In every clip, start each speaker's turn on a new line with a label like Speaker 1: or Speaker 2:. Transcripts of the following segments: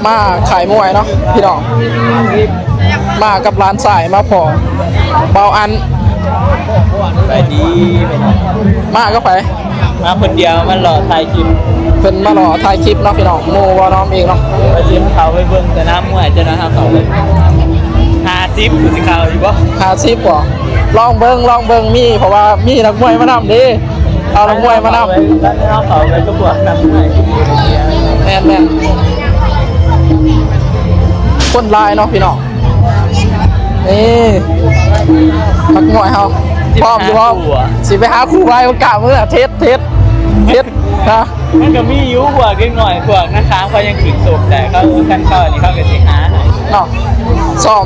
Speaker 1: มาขายมวยเนาะพี่น้องมากับร้านสายมาพอเบาอัน
Speaker 2: ไปดี
Speaker 1: มาก็ไป
Speaker 2: มาคนเดียวมันหล่อถ่ายคลิป
Speaker 1: เพิ่นมาหล่อถ่ายคลิปเนาะพี่น้องโมวน้อมเองเนาะ
Speaker 2: ไปซิมเขาไปเบิ่งแต่น้ำมวยจะนะครับเขาเลย50คือสิเขาอยู่บ่
Speaker 1: 50บ่ลองเบิ่งมีเพราะว่ามีนักมวยมานำดิเอานักมวยมานำ
Speaker 2: แล้วเขาไปก็บวกนักมวย
Speaker 1: แม่นคนลายเนาะพี่น้องนี่นักมวยเฮาพร้อมอยู่บ่สิไปหาครูไว้โอกาสมื้อเทสนะ
Speaker 2: มันก็มีอยู่บวกหน่อยบวกนะคะเขายังขึ้นสุกแต่เขาคันเข้าอันนี้เขาก็สิหา
Speaker 1: เนาะซ้อม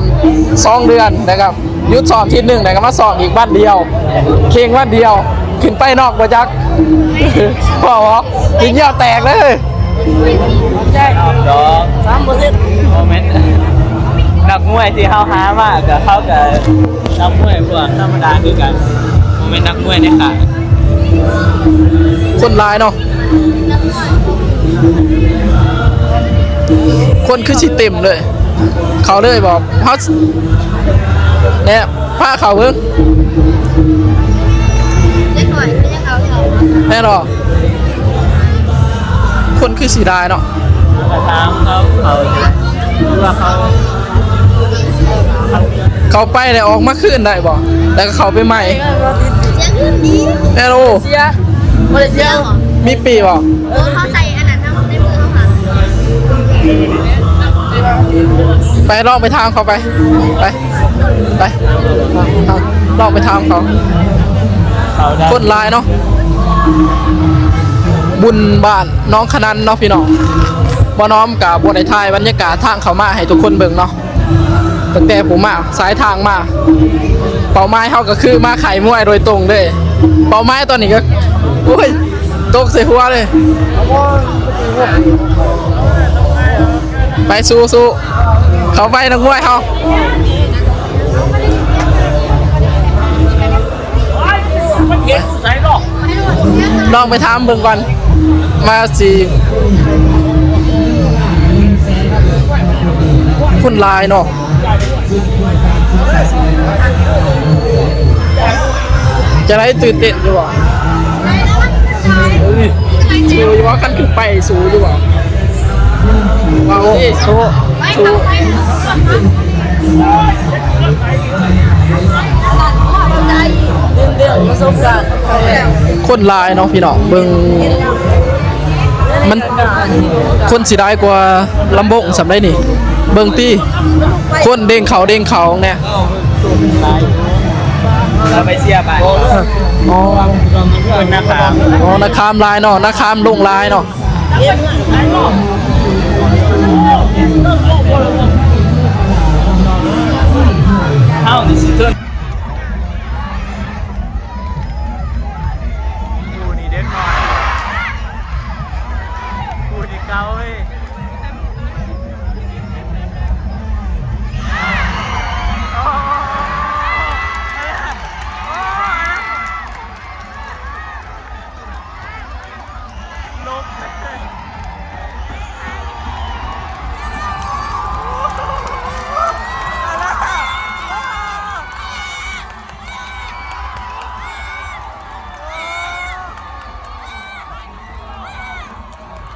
Speaker 1: 2 เดือนนะครับยุดซ้อมที1ได้ก็มาซ้อมอีกวันเดียวเข่งวันเดียวขึ้นไปนอกบ่จักพ่อบ่กินเหยื่อแตกเลย
Speaker 2: ใช่ดอก3%โมเมนต์นักมวยที่เขาหามากกับเขากับนักมวยพวกธรรมดาคือกันโมเมนต์นักมวยเนี่ยค่ะ
Speaker 1: คนร้ายเนาะคนคือสิเต็มเลยเขาเลยบอกเขาเนี่ยผ้าเขาเพิ่ง
Speaker 3: เล็กหน่อยไม่ใช่เขา
Speaker 1: แน่นอนคนคือสีได้เนาะ
Speaker 2: กระทำเขาว่า
Speaker 1: เขาไปเลยออกมาขึ้นได้บ่แล้วก็เขาไปใหม่
Speaker 3: เสียงขึ้นดี
Speaker 1: แน่นอน
Speaker 3: เสียเหรอ
Speaker 1: มีปีบ่
Speaker 3: เขาใส่อันนั้นทำในมือเขาค่ะ
Speaker 1: ไปลองไปทางเขาไปลองไปทางเขาคนลายเนาะบุญบ้านน้องขนันเนาะพี่น้องบ่น้อมกับบนไอ้ไทยบรรยากาศทางเขามาให้ทุกคนเบิ่งเนาะตั้งแต่ผมมาสายทางมาเป้าหมายเขาก็คือมาขายมวยโดยตรงเลยเป้าหมายตอนนี้ก็โอ้ยตกใส่หัวเลยไปสู้เขาไปนักมวยเขาลองไปทำเบิ่งก่อนมาสิคุณลายเนาะจะได้ตื่นเต้นอยู่บ่สู้อยู่ว่าขั้นขึ้นไปสู้อยู่บ่ว้าวสู้คนลายเนาะพี่น้องเบิ่งมันคนสิได้กว่าลำบงสำได้นี่เบิ่งตีคนเด้งเขาเนี่ย
Speaker 2: เราไปเชียร์ไป
Speaker 1: อ๋อ
Speaker 2: นักขาม
Speaker 1: นักขามลายเนาะนักขามลงลายเนาะ
Speaker 2: เข้าดิจิทัลกูนี่เด็ดหน่อยกูนี่เก่าเว้ย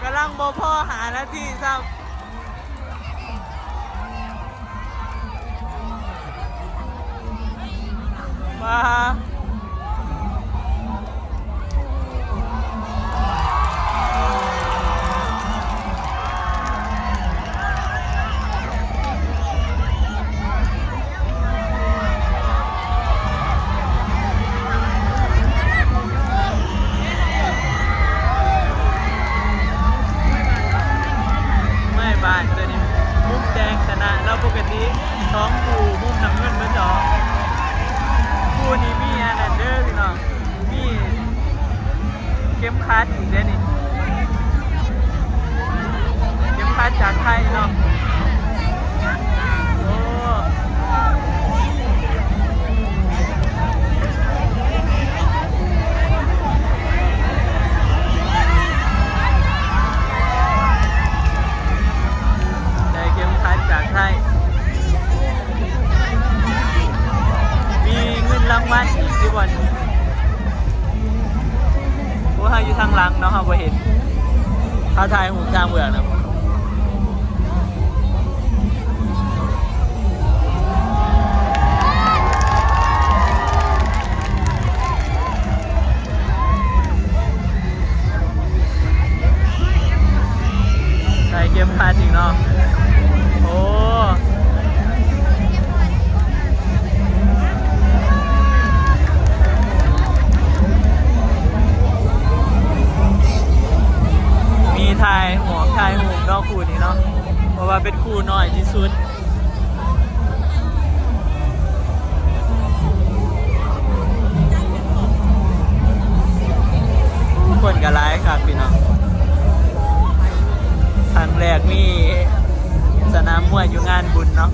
Speaker 2: กำลังโมพ่อหาหน้าที่ซ้ำมาบ้านตัวนี้มุมแดงชนะแล้วปกติ2 คู่มุมน้ำเงินมาจอคู่นี้มีไง หลังเนาะครับบ่เห็นเขาถ่ายหูทางเบื้องนะใส่เก็บพาจริงเนาะโอ้มีถ่ายหัวถ่ายหูเนาะคู่นี้เนาะเพราะว่าเป็นคู่น้อยที่สุดคนก็ร้ายครับพี่น้องครั้งแรกมีสนามมวยอยู่งานบุญเนาะ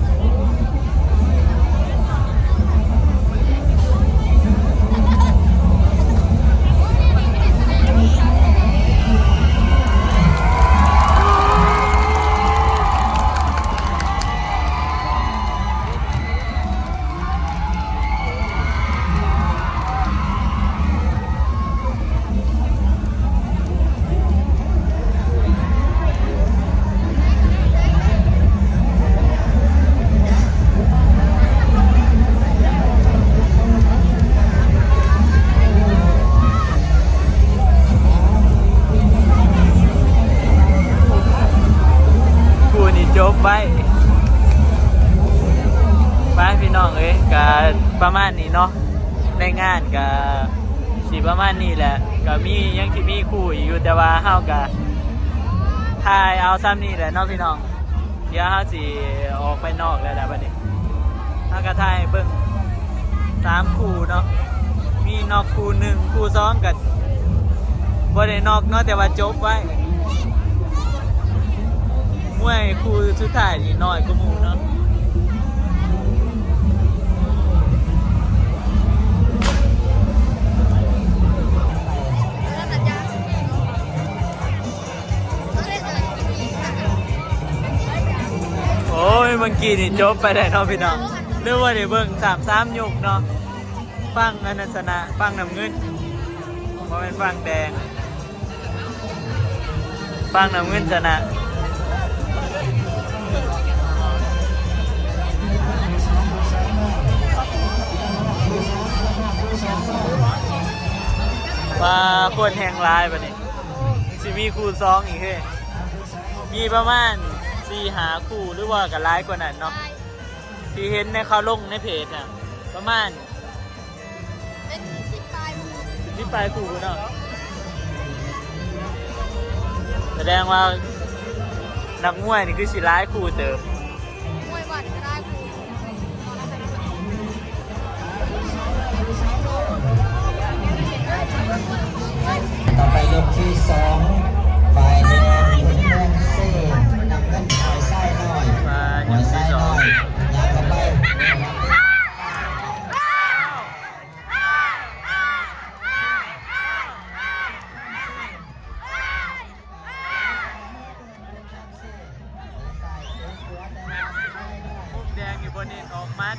Speaker 2: จบไปพี่น้องเอ้ยก็ประมาณนี้เนาะในงานก็สิประมาณนี้แหละก็มียังที่มีคู่อยู่แต่ว่าเฮาก็ถ่ายเอาซ้ำนี่แหละเนาะพี่น้องเดี๋ยวเฮาสิออกไปนอกแล้วแหละบัดนี้เฮาก็ถ่ายเบิ่ง3คู่เนาะมีนอกคู่1คู่2ก็บ่ได้นอกเนาะแต่ว่าจบไว้มวยคู่สุดท้ายนี่น้อยกว่าหมู่เนาะโอ้ยเมื่อกี้นี่จบไปได้เนาะพี่น้องเรื่องว่าได้เบิ่ง3-3 ยกเนาะฟังอนันสนะฟังน้ำเงินเพราะเป็นฟังแดงฟังน้ำเงินชนะว่าคนแห่งร้ายปะนี่สิมีคู่2อีกเฮ้ยมีประมาณ4-5 คู่หรือว่ากันร้ายกว่านั้นเนาะที่เห็นในเขาลงในเพจน่ะประมาณ
Speaker 3: เป็น
Speaker 2: 10 ปลายคู่เนาะแสดงว่านักมวยนี่คือสิร้ายคู่เติม
Speaker 3: มวยวันก็ได้ครู
Speaker 4: ต่อไปยกที่2ฝ่ายแดงขุนเมืองเซ่นำกันหอยไส้หน่อยหอยไส้หน่อยยาวเข้าไป
Speaker 2: มุมแดงอยู่บนนี้ออกมัด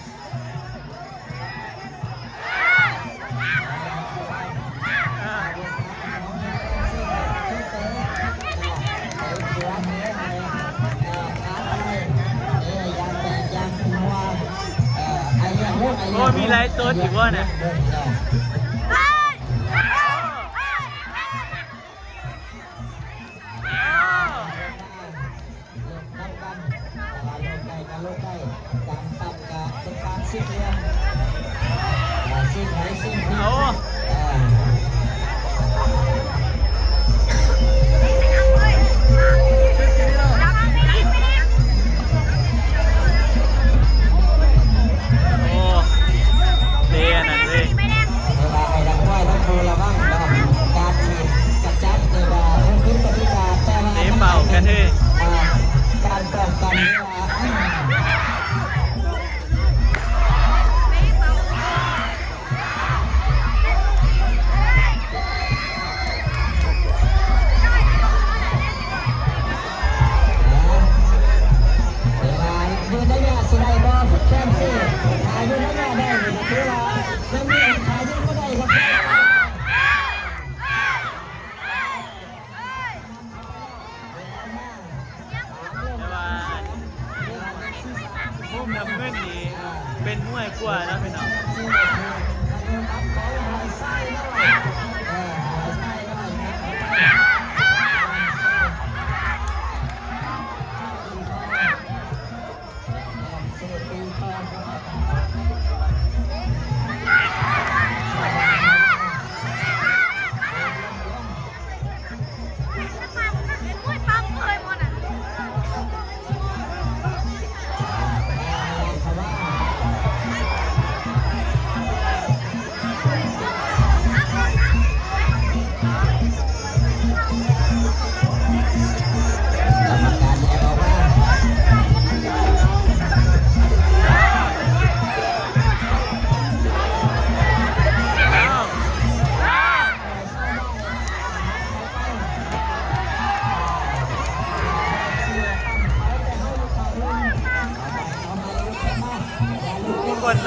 Speaker 2: โอ้มีไลฟ์สดอีกวะเนี่ยโอ้เท่นั่นเลย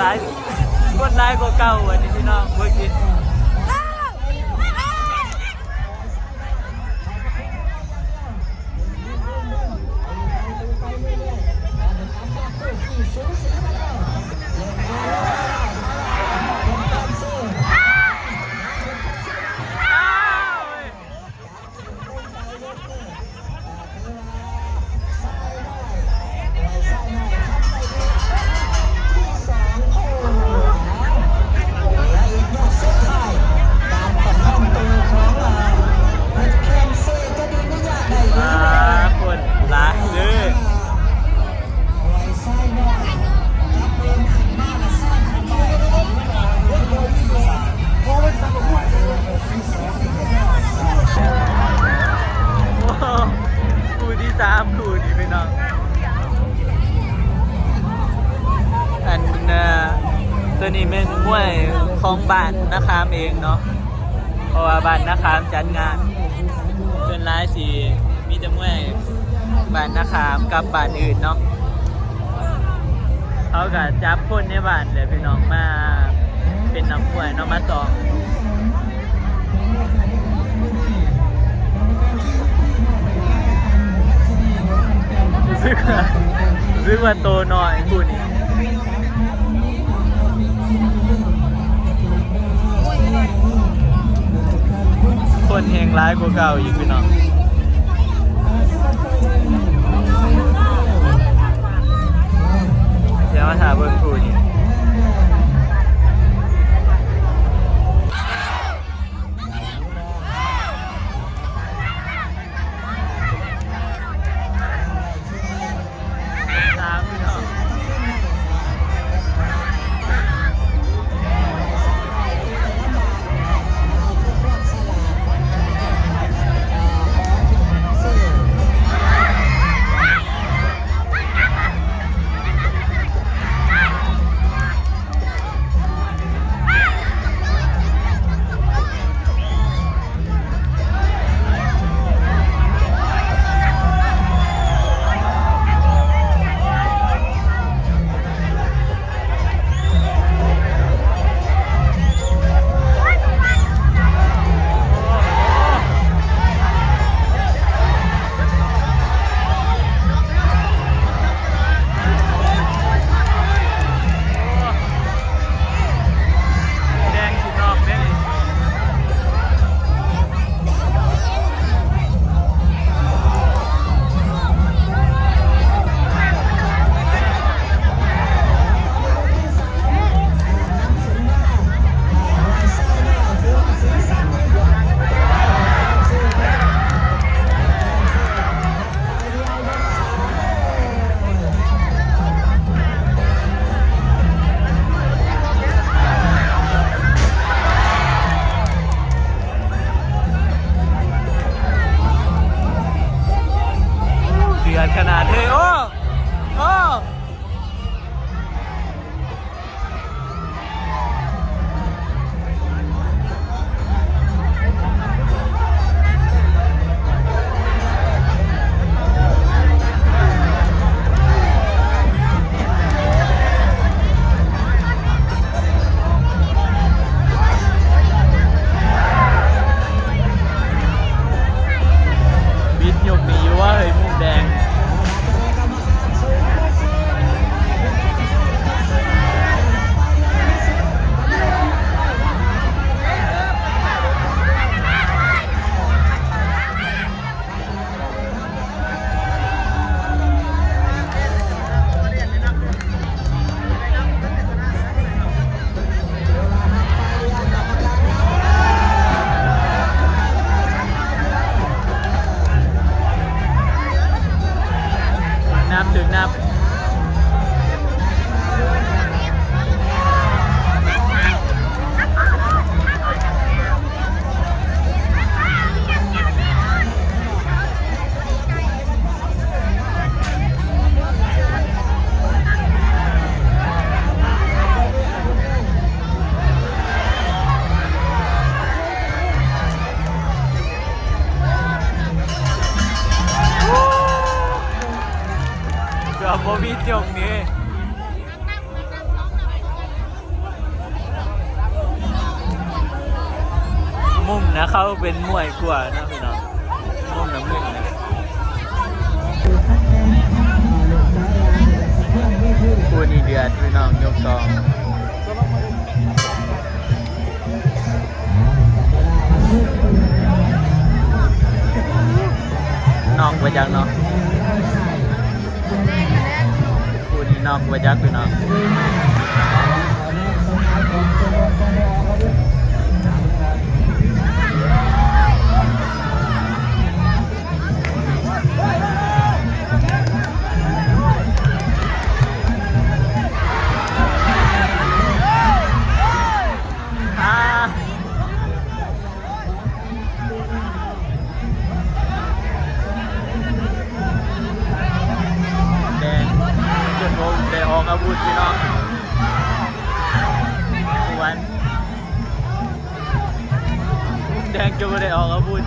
Speaker 2: ร้ายคนร้ายกว่าเก่าวันนี้พี่น้องเมื่อกี้คนร้ายเลย คู่ที่สามคู่นี้ไปน้องอันตัวนี้เป็นมวยของบ้านนะครับเองเนาะเพราะว่าบ้านนะครับจัดงานเป็นร้ายสีมีแต่มวยบ้านนะครับกับบ้านอื่นเนาะเขาก็จับคนในบ้านเลยพี่น้องมาเป็นนักมวยเนาะมาซ้อมซื้อว่าโตหน่อยคู่นี้คนแหงร้ายกว่าเก่าอีกพี่น้องเดี๋ยวมาถามเบิ้งคู่นี้ขนาดเลยโอ้บิดยกนี้ว่าเฮ้ยมุมแดงถึงนับเกือบโบวิดจงนี้ นะเขาเป็นมวยกว่านะพี่น้องมุมน้ำเงินนะคู่นี้เดือดพี่น้องยกสองนอกไปจักเนาะคู่นี้นอกไปจักพี่น้องอาวุธพี่น้องวันแดงจะไม่ได้ออกอาวุธ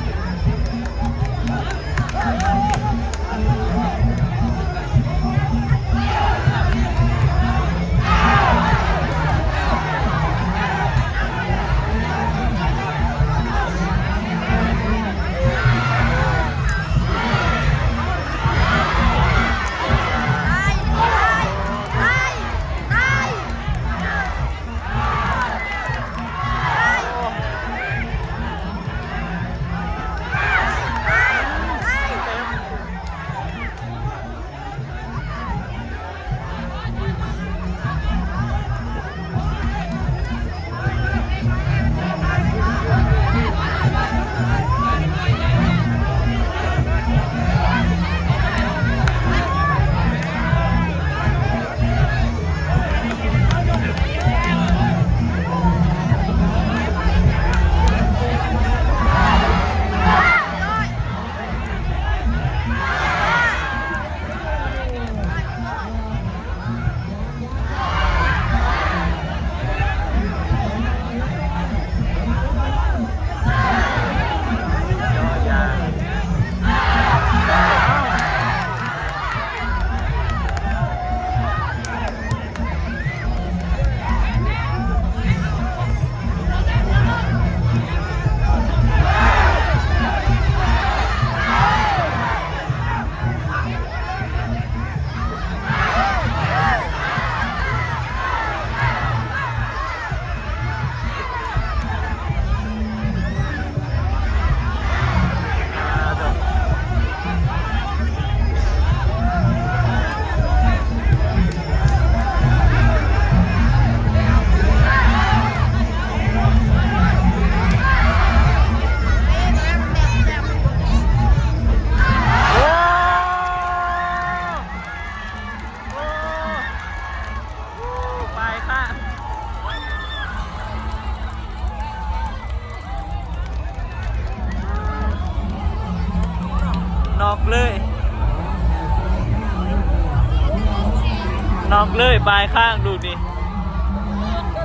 Speaker 2: นอกเลยปลายข้างดูนี่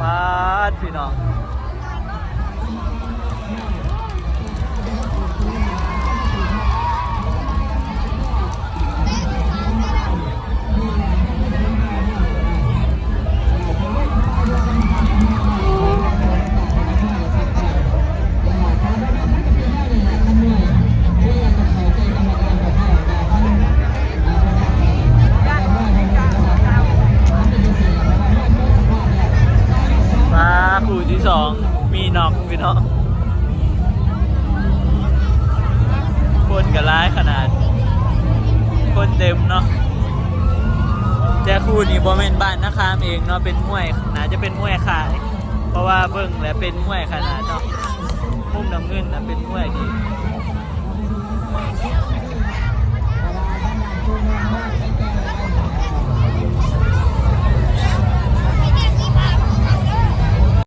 Speaker 2: ปาดพี่น้องคู่ที่สองมีนอกพี่น้องคนกับร้ายขนาดคนเต็มเนาะแต่คู่นี้บอเมนบ้านนะครับเองเนาะเป็นมวยน่าจะเป็นมวยขายเพราะว่าเบิ่งและเป็นมวยขนาดเนาะมุมน้ำเงินนะเป็นมวยดี